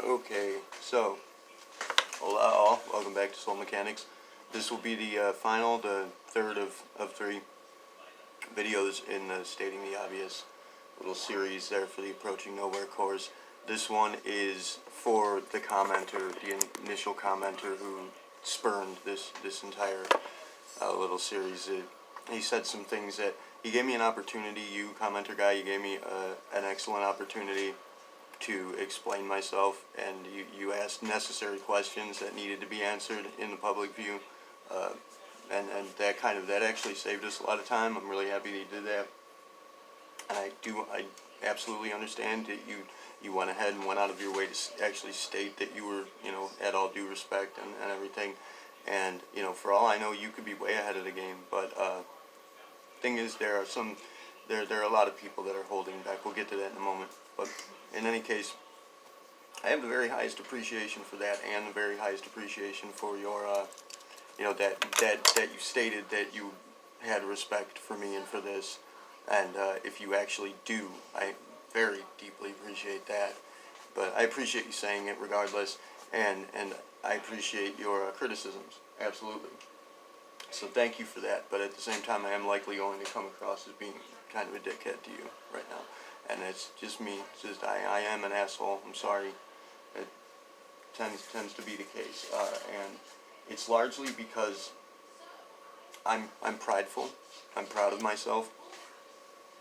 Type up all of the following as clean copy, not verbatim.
Okay, so, hola all, welcome back to Soul Mechanics. This will be the the third of three videos in the Stating the Obvious little series there for the Approaching Nowhere course. This one is for the commenter, the initial commenter who spurned this entire little series. He said some things that, he gave me an opportunity, you commenter guy, you gave me an excellent opportunity to explain myself, and you asked necessary questions that needed to be answered in the public view, and that actually saved us a lot of time. I'm really happy that you did that, and I absolutely understand that you went ahead and went out of your way to actually state that you were, at all due respect and everything, and for all I know, you could be way ahead of the game, but thing is, there are a lot of people that are holding back. We'll get to that in a moment. But in any case, I have the very highest appreciation for that, and the very highest appreciation for your, that you stated that you had respect for me and for this. And if you actually do, I very deeply appreciate that. But I appreciate you saying it regardless, and I appreciate your criticisms, absolutely. So thank you for that, but at the same time, I am likely going to come across as being kind of a dickhead to you right now. And it's just me. It's just I am an asshole. I'm sorry. It tends to be the case, and it's largely because I'm prideful. I'm proud of myself.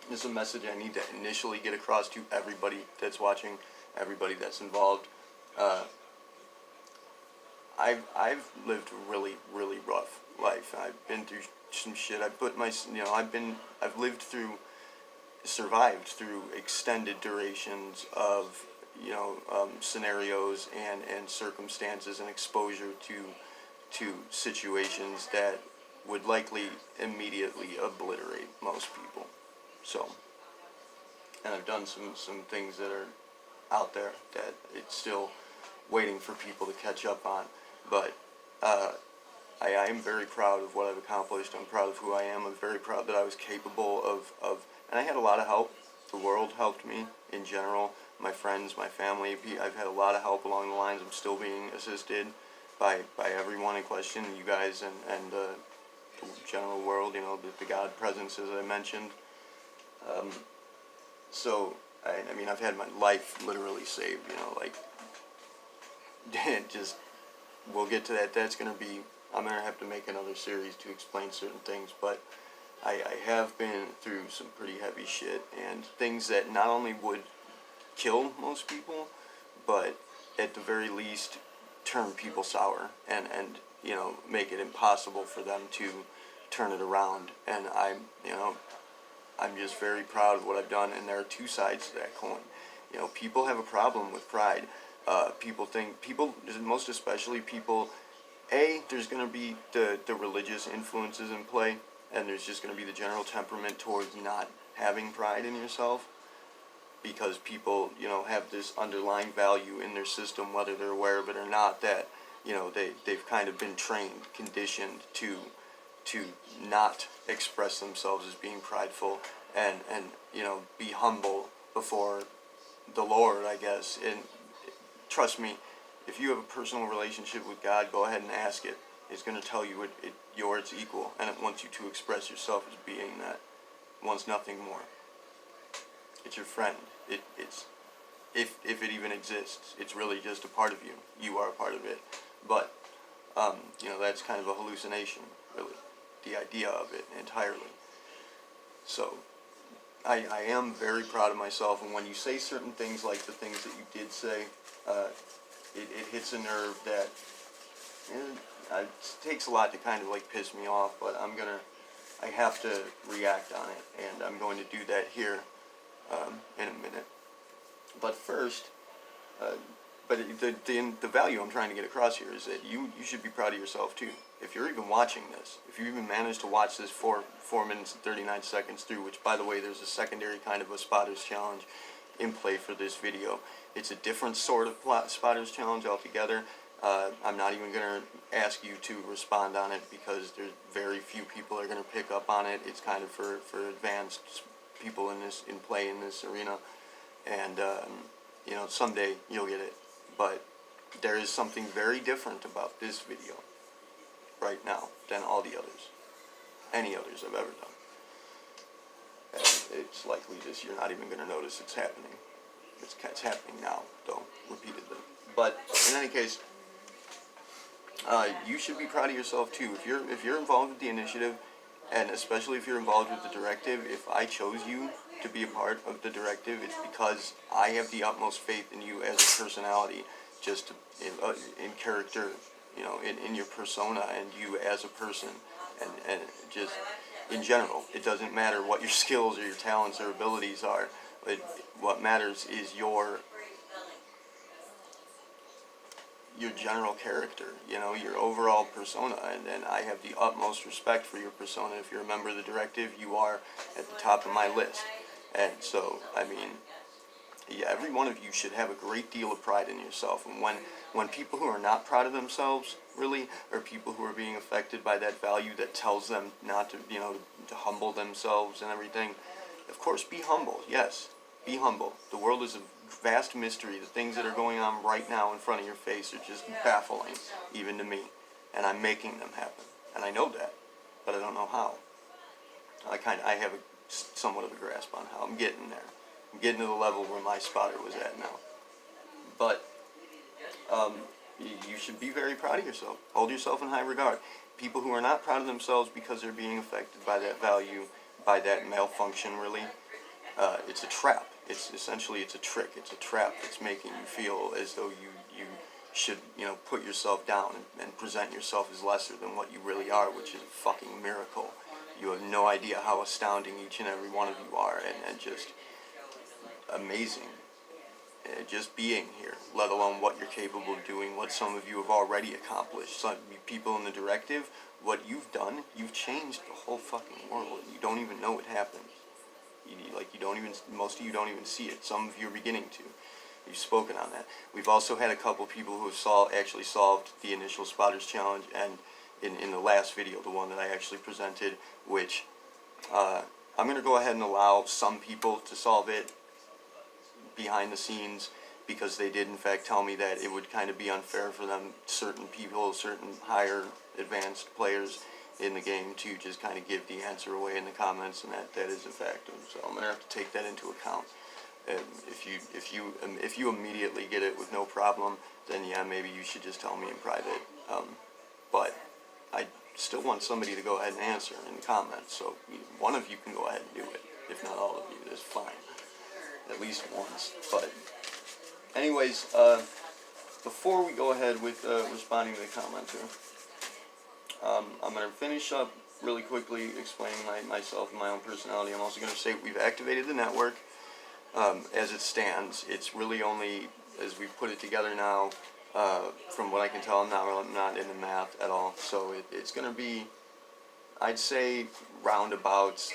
This is a message I need to initially get across to everybody that's watching, everybody that's involved. I've lived a really, really rough life. I've been through some shit. I've lived through, survived through extended durations of, scenarios and circumstances and exposure to situations that would likely immediately obliterate most people. So, and I've done some things that are out there that it's still waiting for people to catch up on. But I am very proud of what I've accomplished. I'm proud of who I am. I'm very proud that I was capable of, and I had a lot of help. The world helped me in general. My friends, my family, I've had a lot of help along the lines. I'm still being assisted by everyone in question, you guys, and the general world, the God presence, as I mentioned. So, I mean, I've had my life literally saved, just, we'll get to that. That's going to be, I'm going to have to make another series to explain certain things, but I have been through some pretty heavy shit, and things that not only would kill most people, but at the very least turn people sour, and make it impossible for them to turn it around. And I'm just very proud of what I've done, and there are two sides to that coin. People have a problem with pride. Most especially people, there's going to be the religious influences in play, and there's just going to be the general temperament towards not having pride in yourself, because people, have this underlying value in their system, whether they're aware of it or not, that, they've kind of been trained, conditioned to not express themselves as being prideful and be humble before the Lord, I guess. And trust me, if you have a personal relationship with God, go ahead and ask it. It's going to tell you you're its equal, and it wants you to express yourself as being that. It wants nothing more. It's your friend. It's if it even exists, it's really just a part of you. You are a part of it. But that's kind of a hallucination, really, the idea of it entirely. So I am very proud of myself, and when you say certain things like the things that you did say, it hits a nerve that it takes a lot to kind of like piss me off, but I have to react on it, and I'm going to do that here in a minute. But first, the value I'm trying to get across here is that you should be proud of yourself too. If you're even watching this, if you even managed to watch this 4 minutes and 39 seconds through, which, by the way, there's a secondary kind of a spotters challenge in play for this video. It's a different sort of spotters challenge altogether. I'm not even going to ask you to respond on it, because there's very few people are going to pick up on it. It's kind of for advanced people in play in this arena, and someday you'll get it. but there is something very different about this video right now than all the others, any others I've ever done. And it's likely just you're not even going to notice it's happening. It's happening now, though, repeatedly. But in any case, you should be proud of yourself too. If you're involved with the initiative, and especially if you're involved with the directive, if I chose you to be a part of the directive, it's because I have the utmost faith in you as a personality, just in character, you know, in your persona and you as a person, and just in general. It doesn't matter what your skills or your talents or abilities are. What matters is your general character, you know, your overall persona, and I have the utmost respect for your persona. If you're a member of the directive, you are at the top of my list. And so, I mean, yeah, every one of you should have a great deal of pride in yourself. And when people who are not proud of themselves, really, are people who are being affected by that value that tells them not to, you know, to humble themselves and everything, of course, be humble. Yes, be humble. The world is a vast mystery. The things that are going on right now in front of your face are just baffling, even to me. And I'm making them happen. And I know that, but I don't know how. I have somewhat of a grasp on how. I'm getting there. I'm getting to the level where my spotter was at now. But you should be very proud of yourself. Hold yourself in high regard. People who are not proud of themselves because they're being affected by that value, by that malfunction, really, it's a trap. It's a trick. It's a trap that's making you feel as though you should, you know, put yourself down and present yourself as lesser than what you really are, which is a fucking miracle. You have no idea how astounding each and every one of you are, and just amazing. Just being here, let alone what you're capable of doing, what some of you have already accomplished. Some people in the directive, what you've done, you've changed the whole fucking world. You don't even know it happened. Most of you don't even see it. Some of you are beginning to. You've spoken on that. We've also had a couple people who have actually solved the initial Spotters Challenge, and in the last video, the one that I actually presented, which I'm going to go ahead and allow some people to solve it behind the scenes, because they did in fact tell me that it would kind of be unfair for them, certain people, certain higher advanced players in the game, to just kind of give the answer away in the comments, and that is a fact. So I'm gonna have to take that into account. If you immediately get it with no problem, then yeah, maybe you should just tell me in private. But I still want somebody to go ahead and answer in the comments. So one of you can go ahead and do it. If not all of you, that's fine. At least once. But anyways, before we go ahead with responding to the commenter, I'm going to finish up really quickly explaining myself and my own personality. I'm also going to say we've activated the network as it stands. It's really only as we put it together now. From what I can tell, I'm not in the math at all. So it's going to be, I'd say, roundabouts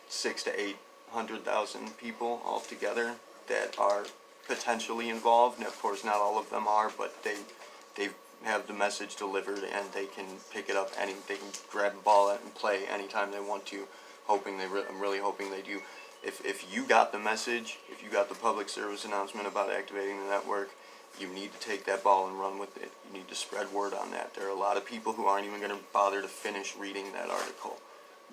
600,000 to 800,000 people altogether that are potentially involved. And of course, not all of them are, but they have the message delivered, and they can pick it up they can grab the ball and play anytime they want to. I'm really hoping they do. If you got the message, if you got the public service announcement about activating the network, you need to take that ball and run with it. You need to spread word on that. There are a lot of people who aren't even going to bother to finish reading that article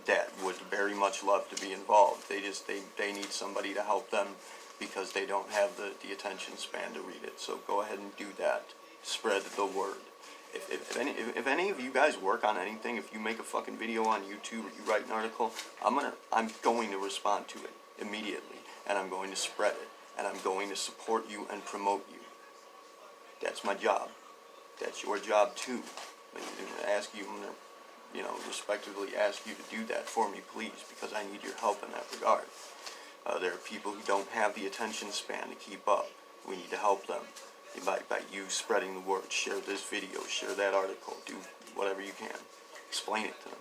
that would very much love to be involved. They need somebody to help them because they don't have the attention span to read it. So go ahead and do that. Spread the word. If any of you guys work on anything, if you make a fucking video on YouTube or you write an article, I'm going to respond to it immediately, and I'm going to spread it, and I'm going to support you and promote you. That's my job. That's your job too. I'm going to respectively ask you to do that for me, please, because I need your help in that regard. There are people who don't have the attention span to keep up. We need to help them by you spreading the word. Share this video, share that article, do whatever you can. Explain it to them.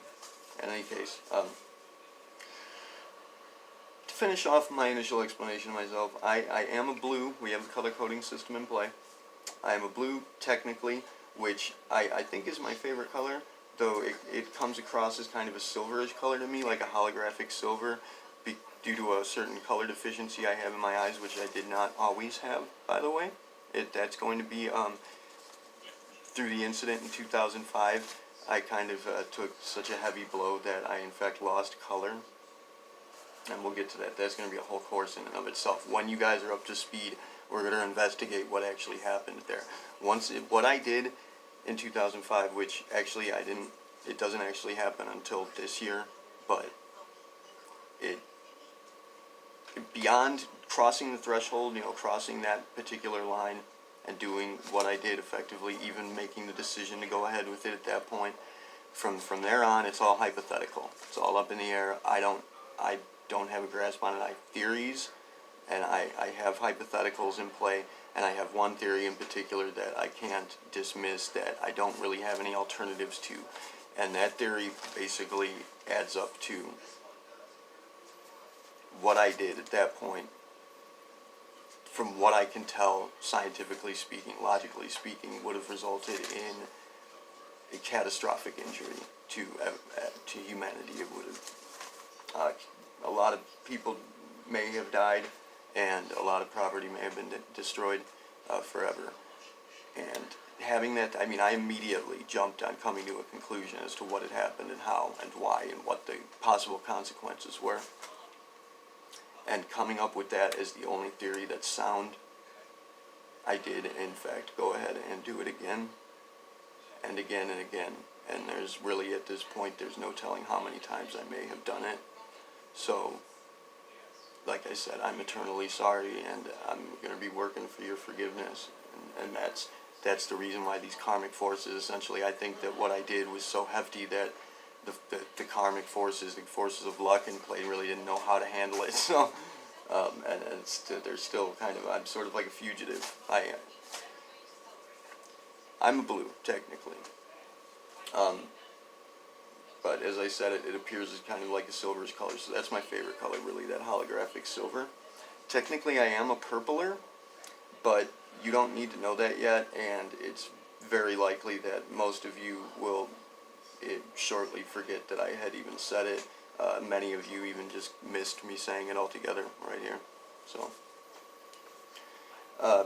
In any case, to finish off my initial explanation of myself, I am a blue. We have the color coding system in play. I am a blue, technically, which I think is my favorite color, though it comes across as kind of a silverish color to me, like a holographic silver, due to a certain color deficiency I have in my eyes, which I did not always have, by the way. That's going to be through the incident in 2005. I kind of took such a heavy blow that I in fact lost color, and we'll get to that. That's going to be a whole course in and of itself. When you guys are up to speed, we're going to investigate what actually happened there. What I did in 2005, which actually I didn't, it doesn't actually happen until this year, but it beyond crossing the threshold, crossing that particular line and doing what I did effectively, even making the decision to go ahead with it at that point. From there on, it's all hypothetical. It's all up in the air. I don't have a grasp on it. I have theories, and I have hypotheticals in play, and I have one theory in particular that I can't dismiss, that I don't really have any alternatives to, and that theory basically adds up to what I did at that point. From what I can tell, scientifically speaking, logically speaking, would have resulted in a catastrophic injury to humanity. It would have, a lot of people may have died, and a lot of property may have been destroyed forever. And having that, I immediately jumped on coming to a conclusion as to what had happened and how and why and what the possible consequences were. And coming up with that as the only theory that's sound, I did, in fact, go ahead and do it again and again and again. And there's really, at this point, there's no telling how many times I may have done it. So, like I said, I'm eternally sorry, and I'm going to be working for your forgiveness. And that's the reason why these karmic forces, essentially, I think that what I did was so hefty that the karmic forces, the forces of luck and play, really didn't know how to handle it. So, and they're still kind of, I'm sort of like a fugitive. I'm a blue, technically. But as I said, it appears as kind of like a silverish color, so that's my favorite color, really, that holographic silver. Technically, I am a purpler, but you don't need to know that yet, and it's very likely that most of you will shortly forget that I had even said it. Many of you even just missed me saying it altogether right here. So,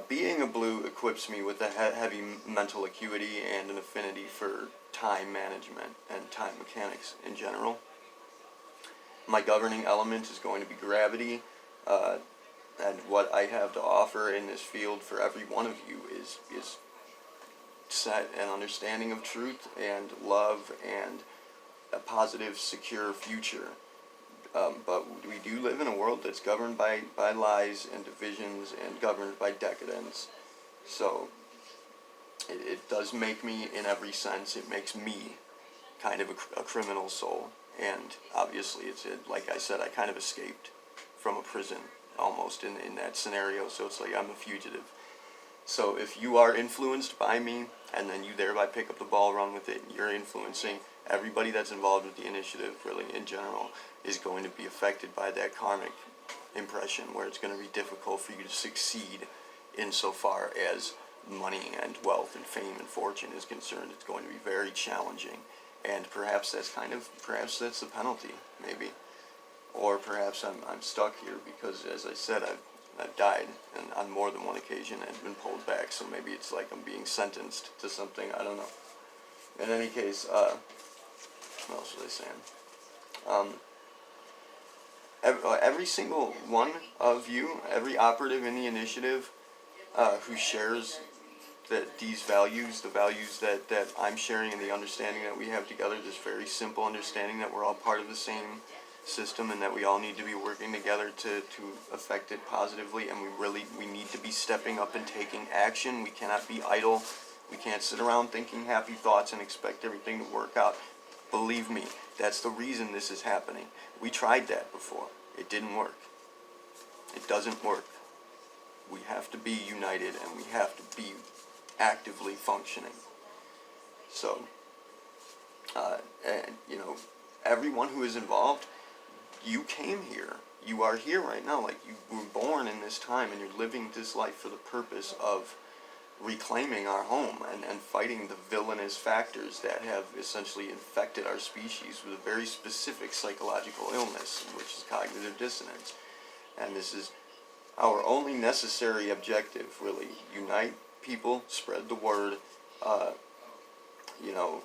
being a blue equips me with a heavy mental acuity and an affinity for time management and time mechanics in general. My governing element is going to be gravity, and what I have to offer in this field for every one of you is set an understanding of truth and love and a positive, secure future. But we do live in a world that's governed by lies and divisions and governed by decadence. So it does make me, in every sense, it makes me kind of a criminal soul. And obviously, like I said, I kind of escaped from a prison almost in that scenario. So it's like I'm a fugitive. So if you are influenced by me, and then you thereby pick up the ball, run with it, and you're influencing everybody that's involved with the initiative, really, in general, is going to be affected by that karmic impression, where it's going to be difficult for you to succeed insofar as money and wealth and fame and fortune is concerned. It's going to be very challenging, and perhaps that's the penalty, maybe. Or perhaps I'm stuck here because, as I said, I've died and on more than one occasion and been pulled back, so maybe it's like I'm being sentenced to something, I don't know. In any case, what else was I saying? Every single one of you, every operative in the initiative who shares these values, the values that I'm sharing, and the understanding that we have together, this very simple understanding that we're all part of the same system and that we all need to be working together to affect it positively, and we need to be stepping up and taking action. We cannot be idle. We can't sit around thinking happy thoughts and expect everything to work out. Believe me, that's the reason this is happening. We tried that before. It didn't work. It doesn't work. We have to be united, and we have to be actively functioning. So, and everyone who is involved, you came here. You are here right now. Like, you were born in this time, and you're living this life for the purpose of reclaiming our home and fighting the villainous factors that have essentially infected our species with a very specific psychological illness, which is cognitive dissonance. And this is Our only necessary objective, really, unite people, spread the word, uh, you know,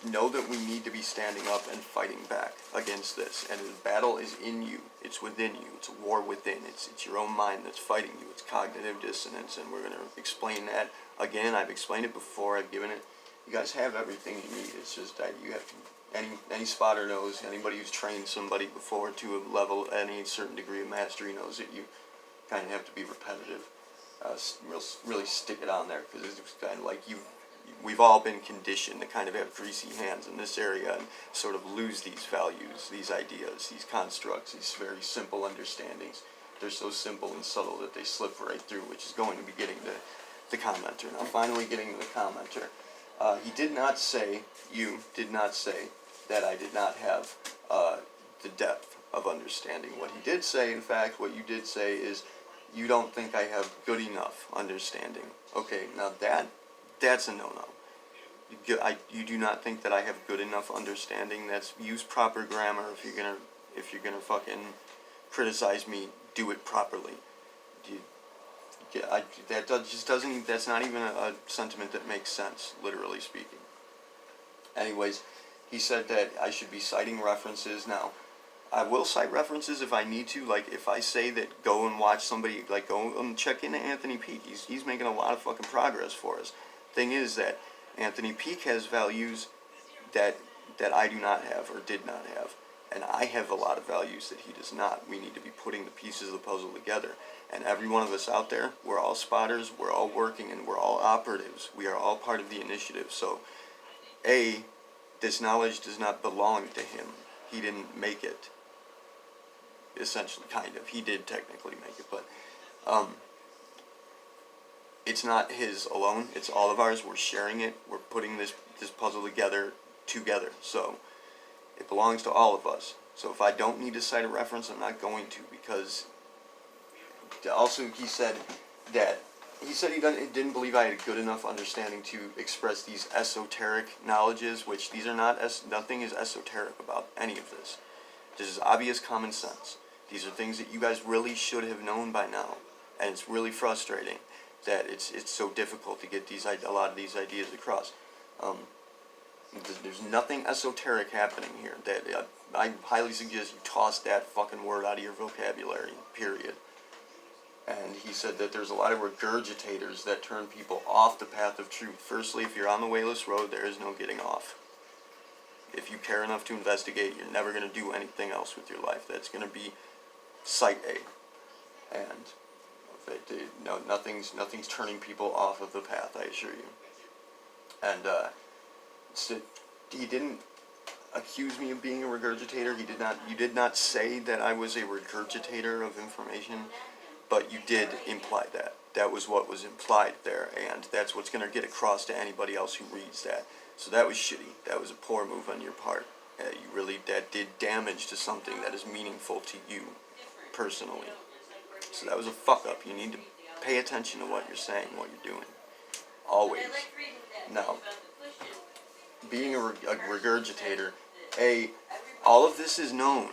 know that we need to be standing up and fighting back against this. And the battle is in you. It's within you. It's a war within. It's your own mind that's fighting you. It's cognitive dissonance, and we're going to explain that. Again, I've explained it before. I've given it. You guys have everything you need. It's just that you have to, any spotter knows, anybody who's trained somebody before to a level, any certain degree of mastery knows that you kind of have to be repetitive. Really stick it on there, because it's kind of like we've all been conditioned to kind of have greasy hands in this area and sort of lose these values, these ideas, these constructs, these very simple understandings. They're so simple and subtle that they slip right through, which is going to be getting to the commenter. Now, finally getting to the commenter. He did not say, you did not say, that I did not have the depth of understanding. What he did say, in fact, what you did say is, you don't think I have good enough understanding. Okay, now that's a no-no. You do not think that I have good enough understanding. That's, use proper grammar. If you're gonna fucking criticize me, do it properly. That's not even a sentiment that makes sense, literally speaking. Anyways, he said that I should be citing references. Now, I will cite references if I need to. Like, if I say that go and watch somebody, like, go and check into Anthony Peake. He's making a lot of fucking progress for us. Thing is that Anthony Peake has values that I do not have or did not have. And I have a lot of values that he does not. We need to be putting the pieces of the puzzle together. And every one of us out there, we're all spotters, we're all working, and we're all operatives. We are all part of the initiative. So, this knowledge does not belong to him. He didn't make it. Essentially, kind of. He did technically make it, but it's not his alone. It's all of ours. We're sharing it. We're putting this puzzle together. So it belongs to all of us. So if I don't need to cite a reference, I'm not going to, because also he said he didn't believe I had a good enough understanding to express these esoteric knowledges, which these are not. Nothing is esoteric about any of this. This is obvious common sense. These are things that you guys really should have known by now, and it's really frustrating that it's so difficult to get a lot of these ideas across. There's nothing esoteric happening here. That I highly suggest you toss that fucking word out of your vocabulary. Period. And he said that there's a lot of regurgitators that turn people off the path of truth. Firstly, if you're on the wayless road, there is no getting off. If you care enough to investigate, you're never going to do anything else with your life. That's going to be Site A. And no, nothing's turning people off of the path, I assure you. And so he didn't accuse me of being a regurgitator. You did not say that I was a regurgitator of information, but you did imply that. That was what was implied there, and that's what's going to get across to anybody else who reads that. So that was shitty. That was a poor move on your part. That did damage to something that is meaningful to you personally. So that was a fuck up. You need to pay attention to what you're saying, what you're doing. Always. Now, being a regurgitator, all of this is known.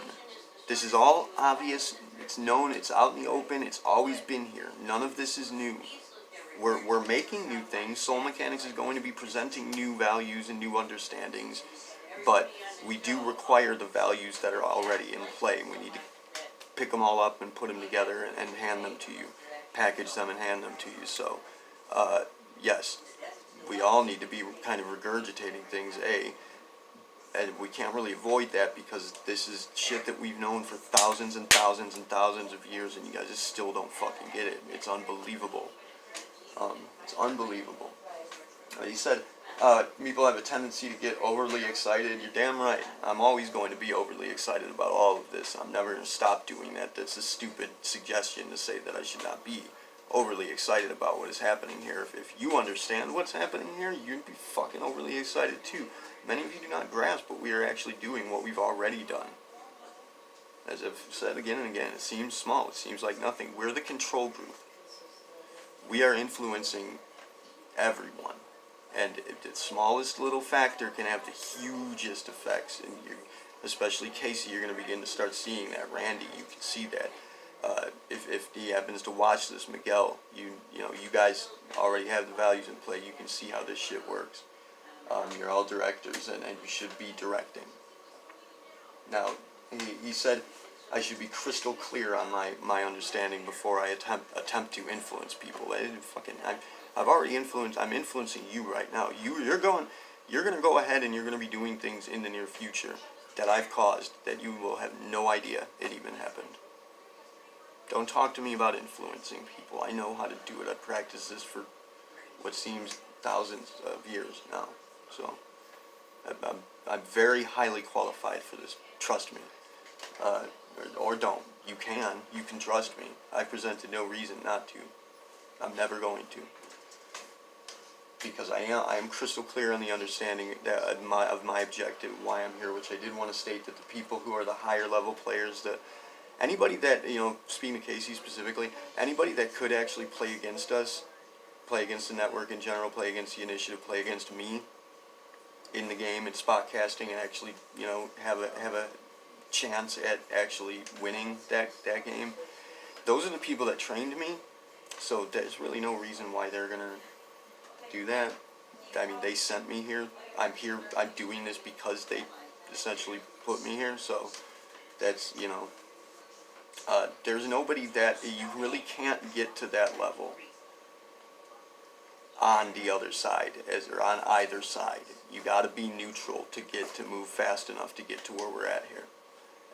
This is all obvious. It's known. It's out in the open. It's always been here. None of this is new. We're making new things. Soul Mechanics is going to be presenting new values and new understandings, but we do require the values that are already in play. We need to pick them all up and put them together and hand them to you, package them and hand them to you. So, yes, we all need to be kind of regurgitating things, and we can't really avoid that because this is shit that we've known for thousands and thousands and thousands of years, and you guys just still don't fucking get it. It's unbelievable. It's unbelievable. He said, people have a tendency to get overly excited. You're damn right. I'm always going to be overly excited about all of this. I'm never going to stop doing that. That's a stupid suggestion to say that I should not be overly excited about what is happening here. If you understand what's happening here, you'd be fucking overly excited too. Many of you do not grasp what we are actually doing, what we've already done. As I've said again and again, it seems small. It seems like nothing. We're the control group. We are influencing everyone. And the smallest little factor can have the hugest effects. And especially Casey, you're going to begin to start seeing that. Randy, you can see that. if he happens to watch this, Miguel, you know, you guys already have the values in play. You can see how this shit works. You're all directors, and you should be directing. Now, he said I should be crystal clear on my understanding before I attempt to influence people. I've already influenced. I'm influencing you right now. You're gonna go ahead and you're gonna be doing things in the near future that I've caused that you will have no idea it even happened. Don't talk to me about influencing people. I know how to do it. I practiced this for what seems thousands of years now. So I'm very highly qualified for this. Trust me. Or don't. You can trust me. I presented no reason not to. I'm never going to. Because I am crystal clear on the understanding that of my objective, why I'm here, which I did want to state that the people who are the higher level players, anybody that, you know, speaking to Casey specifically, anybody that could actually play against us, play against the network in general, play against the initiative, play against me in the game and spot casting and actually, you know, have a chance at actually winning that game, those are the people that trained me. So there's really no reason why they're gonna do that. I mean, they sent me here. I'm here. I'm doing this because they essentially put me here. So that's, you know, there's nobody that you really can't get to that level on the other side, or on either side. You got to be neutral to move fast enough to get to where we're at here.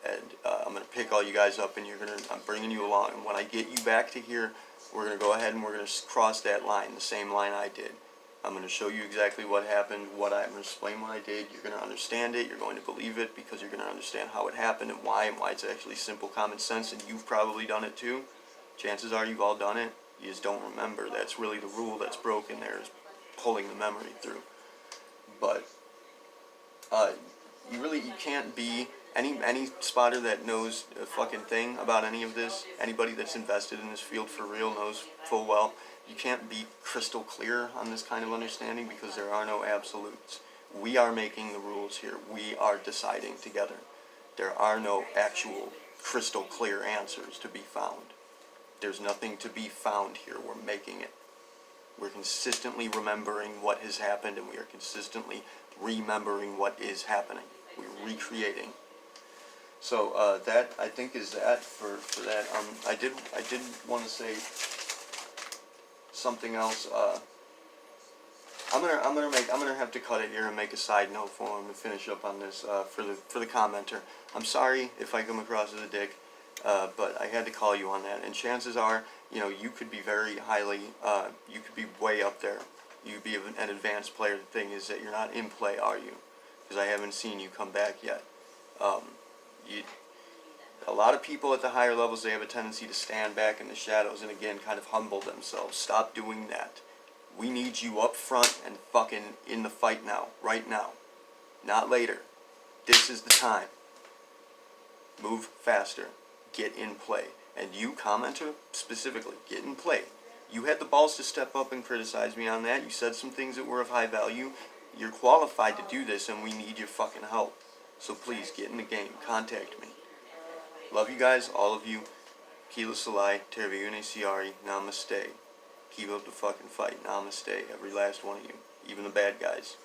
And I'm gonna pick all you guys up, and I'm bringing you along. And when I get you back to here, we're gonna go ahead and we're gonna cross that line, the same line I did. I'm going to show you exactly what happened, I'm going to explain what I did. You're going to understand it, you're going to believe it, because you're going to understand how it happened and why it's actually simple common sense, and you've probably done it too. Chances are you've all done it. You just don't remember. That's really the rule that's broken there, is pulling the memory through. But you can't be any spotter that knows a fucking thing about any of this. Anybody that's invested in this field for real knows full well you can't be crystal clear on this kind of understanding, because there are no absolutes. We are making the rules here. We are deciding together. There are no actual crystal clear answers to be found. There's nothing to be found here. We're making it. We're consistently remembering what has happened, and we are consistently remembering what is happening. We're recreating. So that, I think, is that for that. I did want to say something else. I'm gonna have to cut it here and make a side note for him to finish up on this for the commenter. I'm sorry if I come across as a dick, but I had to call you on that. And chances are, you know, you could be very highly, you could be way up there. You could be an advanced player. The thing is that you're not in play, are you? Because I haven't seen you come back yet. A lot of people at the higher levels, they have a tendency to stand back in the shadows and again kind of humble themselves. Stop doing that. We need you up front and fucking in the fight now, right now. Not later. This is the time. Move faster. Get in play. And you, commenter, specifically, get in play. You had the balls to step up and criticize me on that. You said some things that were of high value. You're qualified to do this, and we need your fucking help. So please, get in the game. Contact me. Love you guys, all of you. Keelah Salai, Taerve siari, Namasté. Keep up the fucking fight. Namaste, every last one of you. Even the bad guys.